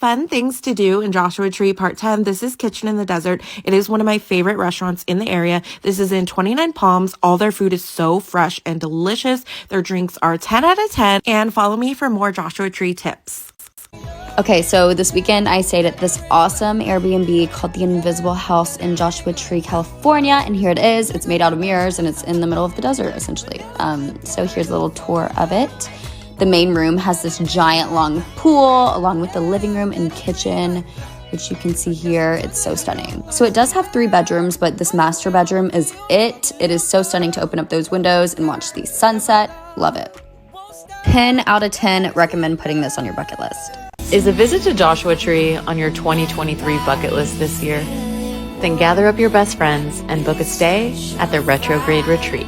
Fun things to do in Joshua Tree Part 10. This is Kitchen in the Desert. It is one of my favorite restaurants in the area. This is in 29 Palms. All their food is so fresh and delicious. Their drinks are 10 out of 10. And follow me for more Joshua Tree tips. Okay, so this weekend I stayed at this awesome Airbnb called the Invisible House in Joshua Tree, California, and here it is. It's made out of mirrors and it's in the middle of the desert, essentially. So here's a little tour of it. The main room has this giant long pool along with the living room and kitchen, which you can see here. It's so stunning. So it does have 3 bedrooms, but this master bedroom is it. It is so stunning to open up those windows and watch the sunset. Love it. 10 out of 10, recommend putting this on your bucket list. Is a visit to Joshua Tree on your 2023 bucket list this year? Then gather up your best friends and book a stay at the Retrograde Retreat.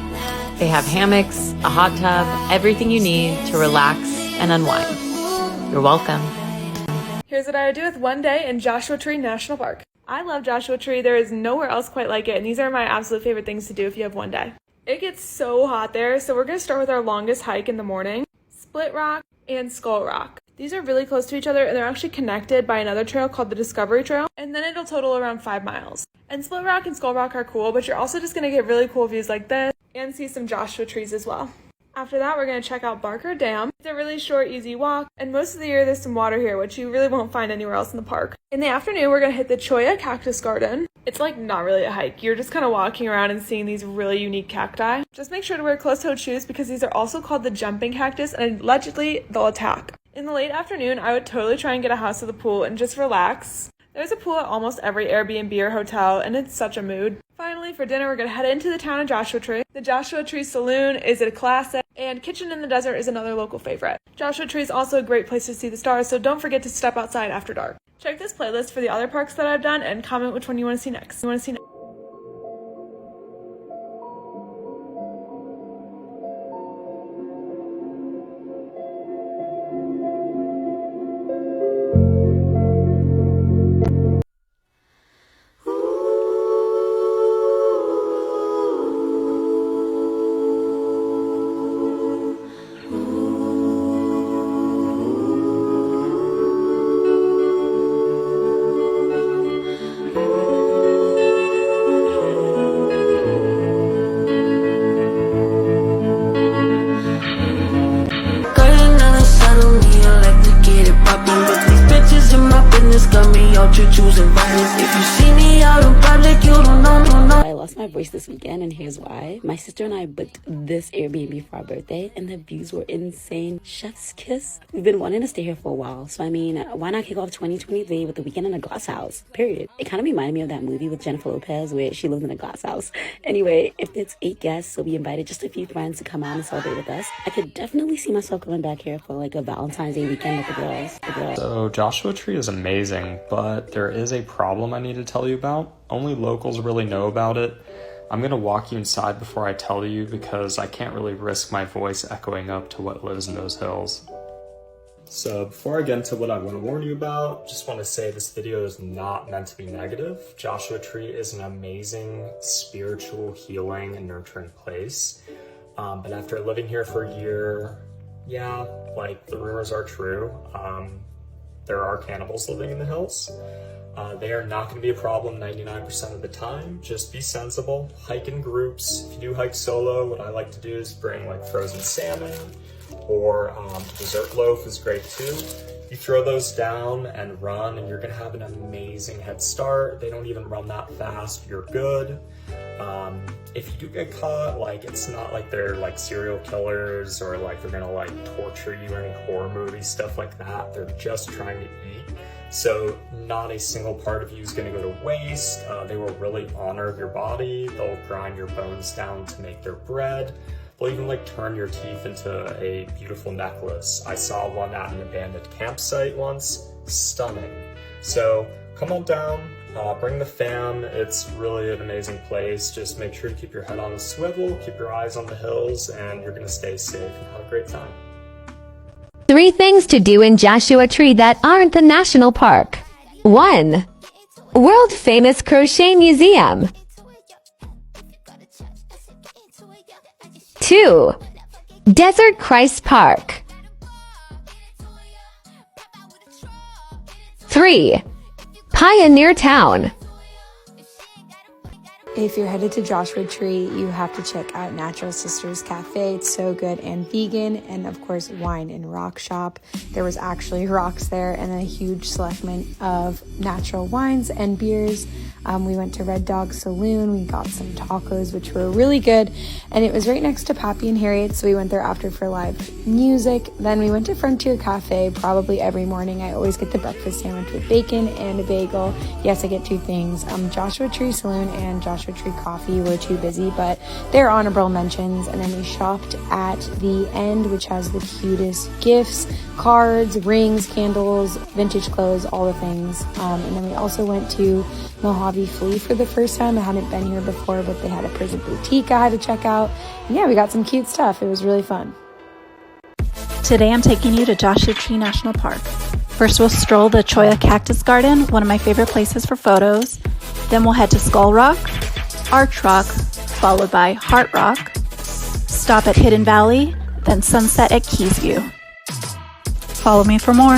They have hammocks, a hot tub, everything you need to relax and unwind. You're welcome. Here's what I would do with one day in Joshua Tree National Park. I love Joshua Tree. There is nowhere else quite like it, and these are my absolute favorite things to do if you have one day. It gets so hot there, so we're going to start with our longest hike in the morning, Split Rock and Skull Rock. These are really close to each other, and they're actually connected by another trail called the Discovery Trail, and then it'll total around 5 miles. And Split Rock and Skull Rock are cool, but you're also just going to get really cool views like this and see some Joshua trees as well. After that, we're going to check out Barker Dam. It's a really short, easy walk, and most of the year there's some water here, which you really won't find anywhere else in the park. In the afternoon, we're going to hit the Cholla Cactus Garden. It's like not really a hike. You're just kind of walking around and seeing these really unique cacti. Just make sure to wear closed-toed shoes because these are also called the jumping cactus, and allegedly they'll attack. In the late afternoon, I would totally try and get a house to the pool and just relax. There's a pool at almost every Airbnb or hotel, and it's such a mood. Finally, for dinner, we're going to head into the town of Joshua Tree. The Joshua Tree Saloon is a classic, and Kitchen in the Desert is another local favorite. Joshua Tree is also a great place to see the stars, so don't forget to step outside after dark. Check this playlist for the other parks that I've done, and comment which one you want to see next. I lost my voice this weekend, and here's why. My sister and I booked this Airbnb for our birthday, and the views were insane. Chef's kiss. We've been wanting to stay here for a while, so I mean, why not kick off 2023 with a weekend in a glass house? Period. It kind of reminded me of that movie with Jennifer Lopez where she lives in a glass house. Anyway, if it's 8 guests, so we invited just a few friends to come out and celebrate with us. I could definitely see myself going back here for like a Valentine's Day weekend with the girls. So Joshua Tree is amazing, but there is a problem I need to tell you about. Only locals really know about it. I'm going to walk you inside before I tell you because I can't really risk my voice echoing up to what lives in those hills. So before I get into what I want to warn you about, just want to say this video is not meant to be negative. Joshua Tree is an amazing spiritual, healing, and nurturing place. But after living here for a year, yeah, like the rumors are true. There are cannibals living in the hills. They are not going to be a problem 99% of the time. Just be sensible. Hike in groups. If you do hike solo, what I like to do is bring like frozen salmon or dessert loaf is great too. You throw those down and run and you're going to have an amazing head start. They don't even run that fast. You're good. If you do get caught, like it's not like they're like serial killers or like they're going to like torture you or any horror movie stuff like that. They're just trying to eat. So not a single part of you is going to go to waste. They will really honor your body. They'll grind your bones down to make their bread. They'll even like turn your teeth into a beautiful necklace. I saw one at an abandoned campsite once. Stunning. So come on down, bring the fam. It's really an amazing place. Just make sure to keep your head on a swivel, keep your eyes on the hills, and you're going to stay safe and have a great time. 3 things to do in Joshua Tree that aren't the national park. 1. World famous crochet museum. 2. Desert Christ Park. 3. Pioneer Town. If you're headed to Joshua Tree, you have to check out Natural Sisters Cafe. It's so good and vegan, and of course wine and rock shop. There was actually rocks there and a huge selection of natural wines and beers. We went to Red Dog Saloon. We got some tacos, which were really good, and it was right next to Pappy and Harriet, so we went there after for live music. Then we went to Frontier Cafe probably every morning. I always get the breakfast sandwich with bacon and a bagel. Yes, I get 2 things. Joshua Tree Saloon and Joshua Tree Coffee were too busy, but they're honorable mentions. And then we shopped at the End, which has the cutest gifts, cards, rings, candles, vintage clothes, all the things. And then we also went to Mojave Flea for the first time. I hadn't been here before, but they had a prison boutique I had to check out. And yeah, we got some cute stuff. It was really fun. Today I'm taking you to Joshua Tree National Park. First we'll stroll the Cholla Cactus Garden, one of my favorite places for photos. Then we'll head to Skull Rock, Arch Rock, followed by Heart Rock. Stop at Hidden Valley, then sunset at Keys View. Follow me for more.